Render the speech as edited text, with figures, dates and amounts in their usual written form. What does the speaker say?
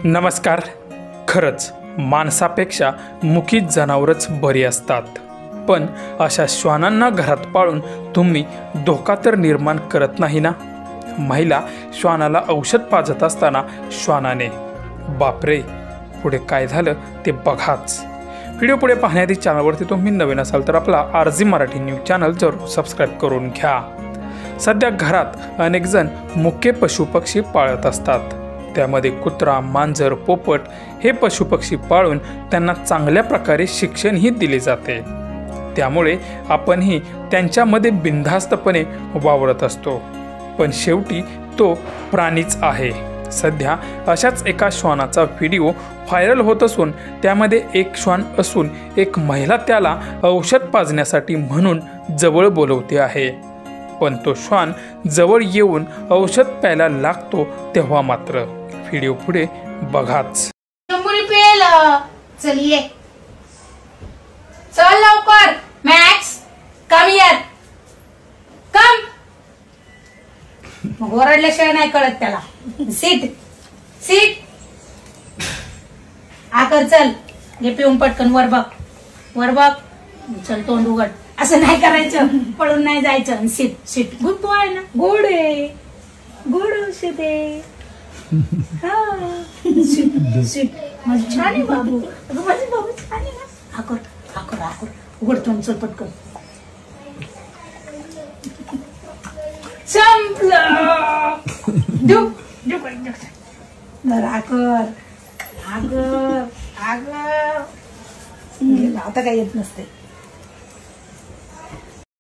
नमस्कार. खरंच माणसापेक्षा मुकी जनावरच बरी असतात, पण अशा श्वानांना घरात पाळून तुम्ही धोका तर निर्माण करत नाही ना. महिला श्वानाला औषध पाजत असताना श्वानाने, बापरे, पुढे काय झालं ते बघाच. व्हिडिओ पुढे पाहण्याआधी चॅनलवरती तुम्ही नवीन असाल तर आपला RG मराठी न्यूज चॅनल जरूर सबस्क्राईब करून घ्या. सध्या घरात अनेक जण मुके पशुपक्षी पाळत असतात. त्यामध्ये कुत्रा, मांजर, पोपट हे पशुपक्षी पाळून त्यांना चांगल्या प्रकारे शिक्षणही दिले जाते. त्यामुळे आपणही त्यांच्यामध्ये बिनधास्तपणे वावरत असतो, पण शेवटी तो प्राणीच आहे. सध्या अशाच एका श्वानाचा व्हिडिओ व्हायरल होत असून त्यामध्ये एक श्वान असून एक महिला त्याला औषध पाजण्यासाठी म्हणून जवळ बोलवते आहे. पण तो श्वान जवळ येऊन औषध प्यायला लागतो तेव्हा मात्र व्हिडिओ पुढे बघाच. चल ये, चल लवकर. मॅक्स कम हियर, कम. मग ओरडल्याशिवाय नाही कळत त्याला. सीट सीट आकर. चल घे पिऊन पटकन. वर बघ, वर बघ. चल तोंड उघड. असं नाही करायचं, पळून नाही जायचं. Seat seat. गुड बॉय ना, गुड आहे, गुड औषध आहे. सीट. माझी छान आहे बाबू. अगं माझी बाबू छान आहे ना. आकर आकर आकर. उघड तोंड. चल पटकन. संपलं. देऊ देऊ कर. आकर आकर आकर. आता काही येत नसते.